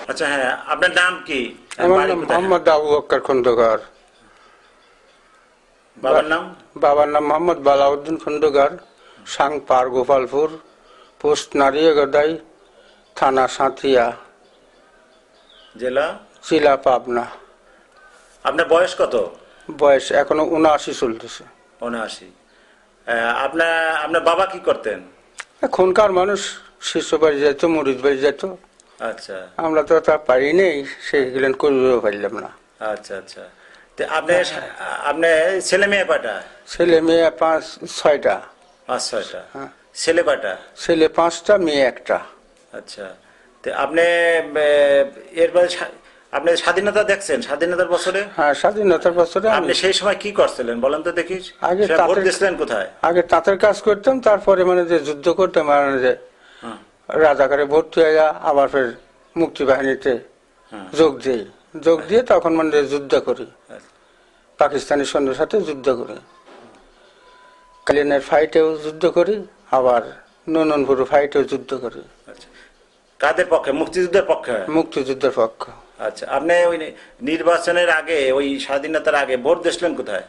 আচ্ছা, হ্যাঁ, আপনার নাম কি? আমার নাম মোহাম্মদ আবু বক্কর খন্দকার। বাবার নাম? বাবার নাম মোহাম্মদ বালাউদ্দিন খন্দকার, সাংপার গোপালপুর, পোস্ট নারিয়াগদাই, থানা সাঁথিয়া, জেলা পাবনা। আপনার বয়স কত? বয়স এখনো 79 চলতেছে। 79। আপনার আপনার বাবা কি করতেন? এখনকার মানুষ শিষ্য বাড়ি যেত, মরিচ বাড়ি যেত। আচ্ছা, আমরা তো তা পারি নেই, সেইগুলো করতেও পারলাম না। আচ্ছা আচ্ছা। আপনার ছেলে মেয়ে কয়টা? ছেলে মেয়ে 5-6টা। 5-6টা। ছেলে কয়টা? ছেলে 5টা, মেয়ে 1টা। আচ্ছা, তো আপনি এরপরে আপনি স্বাধীনতা দেখছেন, স্বাধীনতার বছরে? হ্যাঁ, স্বাধীনতার বছরে। আপনি সেই সময় কি করছিলেন বলেন তো দেখি? আগে ভোট দিয়েছিলেন কোথায়? আগে তাঁতের কাজ করতাম, তারপরে মানে যে যুদ্ধ করতাম, মানে যে রাজাকারে ভর্তি হয়ে আবার ফের মুক্তিবাহিনীতে যোগ দিয়ে তখন মানে যুদ্ধ করি, পাকিস্তানি সৈন্যের সাথে যুদ্ধ করি। কালিনের ফাইটেও যুদ্ধ করি, আবার নননপুর ফাইটেও যুদ্ধ করি। কাদের পক্ষে? মুক্তিযুদ্ধের পক্ষে? মুক্তিযুদ্ধের পক্ষ। আচ্ছা, আপনি ওই নির্বাচনের আগে, ওই স্বাধীনতার আগে ভোট দিয়েছিলেন কোথায়?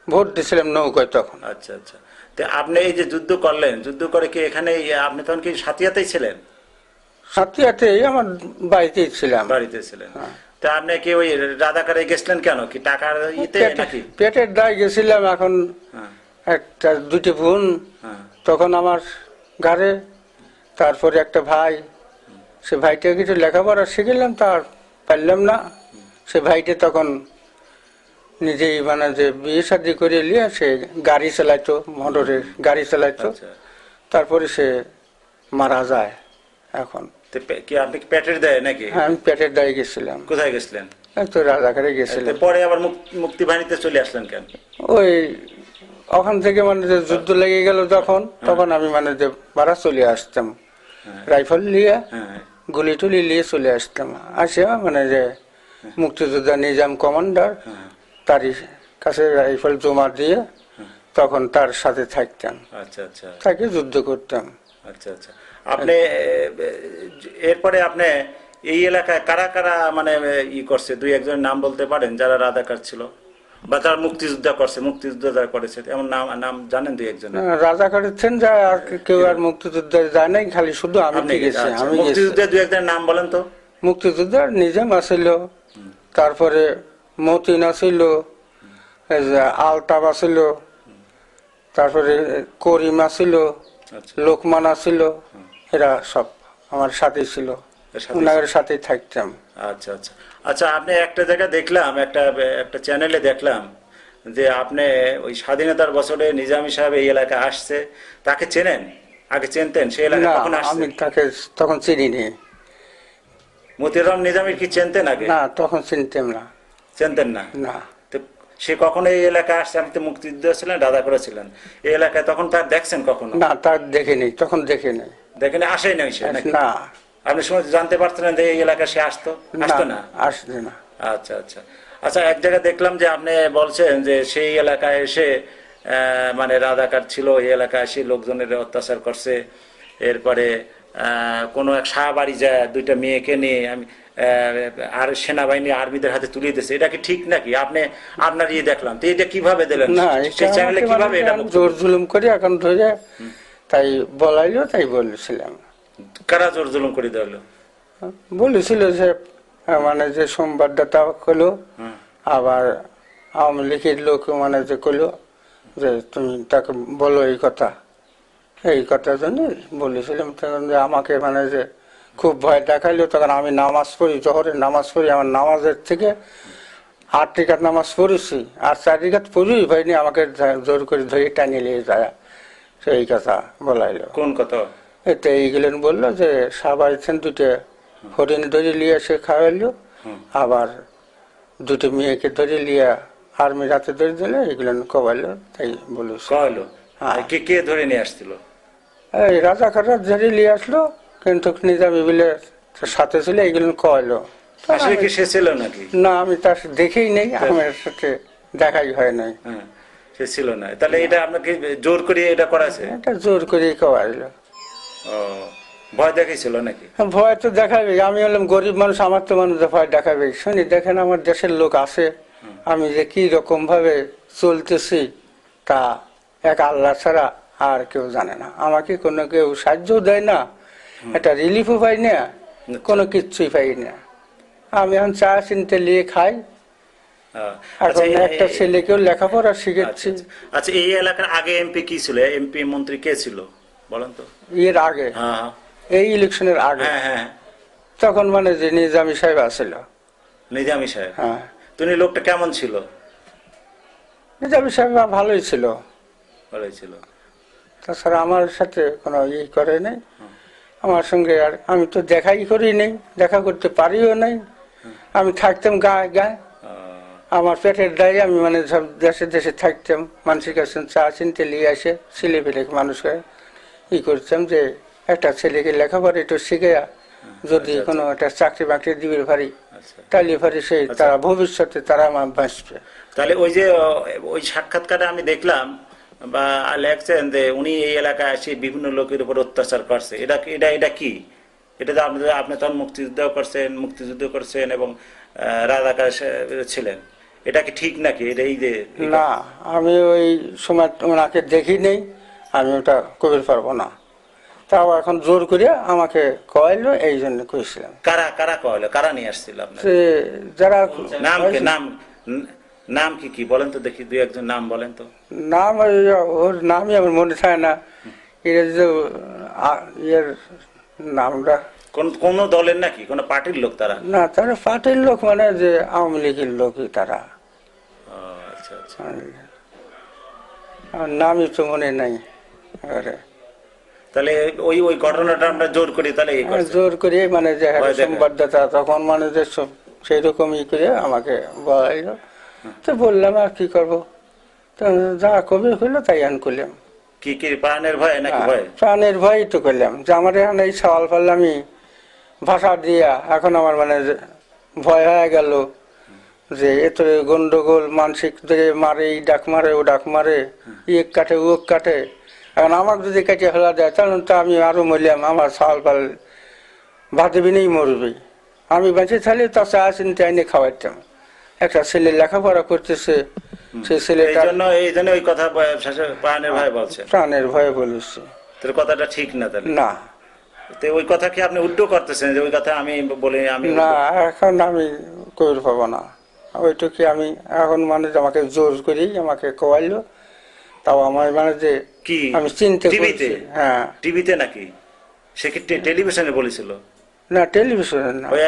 ভোট দিয়েছিলাম নৌকায় তখন। আচ্ছা আচ্ছা। তো আপনি এই যে যুদ্ধ করলেন, যুদ্ধ করে কি এখানে আপনি তখন কি সাথিয়াতেই ছিলেন? সাথিয়াতেই আমার বাড়িতেই ছিলাম। বাড়িতে ছিলেন। তা আপনি কি ওই রাজাকারে গেছিলেন কেন? কি টাকার ইতে নাকি? পেটের দায় গেছিলাম। এখন একটা 2টি বোন তখন আমার ঘরে, তারপরে একটা ভাই। সে ভাইটা কিছু লেখাপড়া শিখলাম, তার পারলাম না। সে ভাইটা তখন নিজেই মানে যে বিয়ে শাদী করে নিয়ে সে গাড়ি চালাইতো, মোটরের গাড়ি চালাইতো। তারপরে সে মারা যায়। এখন কি আপনি পেটের দেয় নাকি? হ্যাঁ, আমি পেটের দায়ে গেছিলাম। কোথায় গেছিলেন? তো রাজাকারে গেছিলাম। পরে আবার মুক্তিবাহিনীতে চলে আসলেন কেন? ওই ওখান থেকে মানে যে যুদ্ধ লেগে গেল তখন আমি মানে যে বাড়া চলে আসতাম, রাইফেল নিয়ে, গুলি টুলি নিয়ে চলে আসতাম। আসে মানে যে মুক্তিযোদ্ধা নিজাম কমান্ডার, তারই কাছে রাইফেল জমা দিয়ে তখন তার সাথে থাকতাম। আচ্ছা আচ্ছা। তাকে যুদ্ধ করতাম। আচ্ছা আচ্ছা। আপনি এরপরে আপনি এই এলাকায় কারা কারা মানে করছে? 2-1জনের নাম বলতে পারেন যারা রাজাকার ছিল বা যারা মুক্তিযুদ্ধ করছে, মুক্তিযুদ্ধ যারা করেছে, এমন নাম জানেন 2-1জন? রাজাকারের যায় আর কেউ আর মুক্তিযুদ্ধ যায় নাই, খালি শুধু আমি গেছি। আমি মুক্তিযুদ্ধের 2-1জনের নাম বলেন তো। মুক্তিযুদ্ধের নিজাম আসিল, তারপরে মতিন আসিল, আলতাফ আসিল, তারপরে করিম আসিল, লোকমান আসিল। এরা সব আমার সাথে ছিল, ওনাদের সাথে থাকতাম। আচ্ছা আচ্ছা। আচ্ছা, আপনি একটা জায়গায় দেখলাম, একটা চ্যানেলে দেখলাম যে আপনি ওই স্বাধীনতার বছরে নিজামী সাহেব এই এলাকায় আসছে, তাকে চেনেন? আগে চিনতেন? সেই এলাকায় কখন আসছে? আমি তাকে তখন চিনিনি। মতিউর রহমান নিজামী কি চিনতেন আগে? না, তখন চিনতাম না। চিনতেন না? না। সে কখনো এই এলাকায় আসছে? আপনি তো মুক্তিযুদ্ধ ছিলেন, রাজা করেছিলেন এই এলাকায়, তখন তার দেখছেন কখনো? না, তার দেখিনি, তখন দেখিনি। দেখেনি? আসেই নাই সে না? আপনি সময় জানতে পারছিলেন যে এই এলাকায় সে আসতো না? আসতো না। আচ্ছা আচ্ছা। আচ্ছা, এক জায়গায় দেখলাম যে আপনি বলছেন যে সেই এলাকায় এসে মানে রাজাকার ছিল, এই এলাকায় এসে লোকজনের অত্যাচার করছে। এরপরে কোনো এক শাহবাড়ি যায় 2টা মেয়েকে নিয়ে আমি আর সেনাবাহিনী আর্মিদের হাতে তুলে দিয়েছে, এটা কি ঠিক নাকি? আপনি আপনার দেখলাম, তো এটা কিভাবে দিলেন? সেই চ্যানেলে কিভাবে এটা জোর জুলুম করে এখন ধরে তাই বলাইলো, তাই বলেছিলাম। কারা জোর জুলুম করে দিল? বলেছিল যে মানে যে সংবাদদাতা হলো, আবার আওয়ামী লীগের লোক মানে যে কইলো যে তুমি তাকে বলো এই কথার জন্য বলেছিলাম। তখন যে আমাকে মানে যে খুব ভয় দেখাইলো। তখন আমি নামাজ পড়ি, জোহরের নামাজ পড়ি। আমার নামাজের থেকে 8 রিকাত নামাজ পড়েছি, আর 4 রিকাত পড়েই ভয় নিয়ে আমাকে জোর করে ধরে টানিয়ে নিয়ে যায়। সেই কথা বলাইলো। কোন কথা? এতে এইগুলেন বললো যে সাবাইছেন 2টা হরিণ ধরে লিয়ে এসে খাওয়াইলো, আবার 2টি মেয়েকে ধরে লিয়া আর্মির হাতে ধরে দিলে, এগুলো কবাইলো, তাই বলেছে। কে ধরে নিয়ে আসছিল? এই রাজাকাররা ধরে নিয়ে আসলো, কিন্তু নিজামী বিলে সাথে ছিল, এইগুলো কবাইলো। আসলে কি সে ছিল নাকি? না, আমি তার দেখেই নেই, আমার সাথে দেখাই হয় নাই। সে ছিল না? তাহলে এটা আপনাকে জোর করে এটা করাছে? এটা জোর করে কবাইলো। ও ভয় দেখাইছিল নাকি? ভয় তো দেখাবে, আমি হলাম গরিব মানুষ, আমার তো মানুষ ভয় দেখাবে। শুনি দেখেন আমার দেশের লোক আছে, আমি যে কি রকম ভাবে চলতেছি তা এক আল্লাহ ছাড়া আর কেউ জানে না। আমাকে কোনো কেউ সাহায্য দেয় না, একটা রিলিফও পাই না, কোনো কিচ্ছুই পাই না। আমি এখন চা চিনতে নিয়ে খাই। আচ্ছা, এখন একটা ছেলেকেও লেখাপড়া শিখেছি। আচ্ছা, এই এলাকার আগে এমপি কি ছিল? এমপি মন্ত্রী কে ছিল বলেন তো? এর আগে, হ্যাঁ এই ইলেকশনের আগে, হ্যাঁ হ্যাঁ, তখন মানে যে নিজামী সাহেব আসছিল। নিজামী সাহেব? হ্যাঁ, তুমি লোকটা কেমন ছিল? নিজামী সাহেব ভালোই ছিল, ভালোই ছিল। তাছাড়া আমার সাথে কোনো করে নাই আমার সঙ্গে। আর আমি তো দেখাই করি নাই, দেখা করতে পারিও নাই। আমি থাকতাম গায়ে গায়ে, আমার পেটের দায়ে আমি মানে সব দেশে দেশে থাকতাম। মানুষের কাছে চা চিনতে নিয়ে আসে ছেলে পেলে মানুষকে করতাম যে একটা ছেলেকে লেখাপড়া একটু শিখে যদি কোনো একটা চাকরি বাকরি দিবে পারি, তাহলে পারি সেই তারা ভবিষ্যতে তারা আমার বাঁচবে। তাহলে ওই যে ওই সাক্ষাৎকারে আমি দেখলাম বা লেখছেন যে উনি এই এলাকায় এসে বিভিন্ন লোকের উপর অত্যাচার করছে, এটা এটা এটা কি? এটা তো আপনি তখন মুক্তিযুদ্ধ করছেন এবং রাজাকার ছিলেন, এটা কি ঠিক নাকি? এটা এই যে না, আমি ওই সময় ওনাকে দেখি নেই, আমি ওটা কবির পারবো না। তাও এখন জোর করে আমাকে কয়াইলো, এই জন্য কইছিলাম। কারা কারা কয়লো, কারা নিয়ে আসছিল আপনার? যারা নাম কি, নাম কি কি বলেন তো দেখি, দুই একজন নাম বলেন তো। নাম ওর নামই আমার মনে থাকে না। এর যে ইয়ের নামটা কোন দলের নাকি, কোন পার্টির লোক তারা? না, তারা পার্টির লোক, মানে যে আওয়ামী লীগের লোকই তারা। আচ্ছা আচ্ছা, আমার নামই তো মনে নাই। তাহলে ওই ওই ঘটনাটা আমরা জোর করি তাহলে জোর করে মানে যে সংবাদদাতা তখন মানে যে সেই রকম করে আমাকে বলাইলো। তো বললাম আর কি করবো, তো যা কবি হইলো তাই আন করলাম। কি কি প্রাণের ভয় নাকি? ভয়, প্রাণের ভয় তো করলাম যে আমার এখন এই সওয়াল পারলাম আমি ভাষা দিয়া, এখন আমার মানে ভয় হয়ে গেল যে এত গন্ডগোল, মানসিক মারে, এই ডাক মারে ও ডাক মারে, ইয়ে কাটে ও কাটে। এখন আমাকে যদি কেটে ফেলা দেয় তাহলে তো আমি আরো মরলাম, আমার সওয়াল পাল ভাতবি নেই মরবি। আমি বেঁচে থাকলে তা চা চিনতে আইনে খাওয়াইতাম। একটা ছেলে লেখাপড়া করতেছে, সেই ছেলেটা এই জন্য ওই কথা প্রাণের ভয় বলছে। প্রাণের ভয়ে বলেছে, তোর কথাটা ঠিক না তাহলে? না, তো ওই কথা কি আপনি উল্টো করতেছেন যে ওই কথা আমি বলি? আমি না, এখন আমি কবির পাবো না ওইটুকু। আমি এখন মানে আমাকে জোর করি আমাকে কোয়াইলো, তাও আমার মানে যে কি আমি চিনতে টিভিতে? হ্যাঁ, টিভিতে নাকি? সে কি টেলিভিশনে বলেছিল? না, টেলিভিশনে না। ওই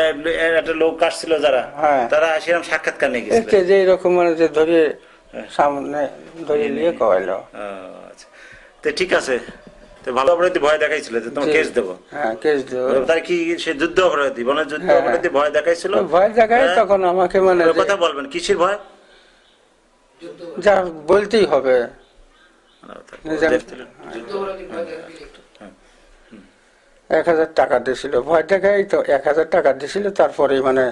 একটা লোক আসছিল যারা, হ্যাঁ, তারা সেরকম সাক্ষাৎকার নিয়ে গেছিল যে এরকম মানে যে ধরে সামনে ধরে নিয়ে কোয়াইলো। আচ্ছা, তো ঠিক আছে, তো ভালো অপরাধী ভয় দেখাইছিল যে তোমার কেস দেবো। হ্যাঁ, কেস দেবো। তার কি সে যুদ্ধ অপরাধী, মানে যুদ্ধ অপরাধী ভয় দেখাইছিল? ভয় দেখায় তখন আমাকে মানে কথা বলবেন কিসের ভয়? যা বলতেই হবে। 1000 টাকা দিয়েছিল, ভয় দেখাই তো 1000 টাকা দিয়েছিল। তারপরে মানে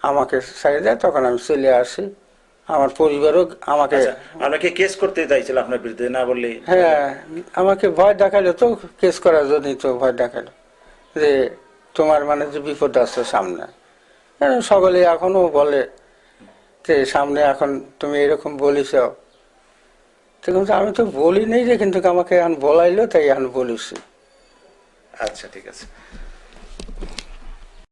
আমাকে ছেড়ে দেয়, তখন আমি চলে আসি। আমার পরিবারও আমাকে আপনাকে কেস করতে চাইছিল আপনার বিরুদ্ধে, না বললে? হ্যাঁ, আমাকে ভয় দেখাইলো তো, কেস করার জন্যই তো ভয় দেখাইলো যে তোমার মানে যে বিপদ আছে সামনে। সকলে এখনো বলে যে সামনে এখন তুমি এরকম বলিস, কিন্তু আমি তো বলি নেই যে, কিন্তু আমাকে এখন বলাইলো তাই এখন বলেছি। আচ্ছা, ঠিক আছে।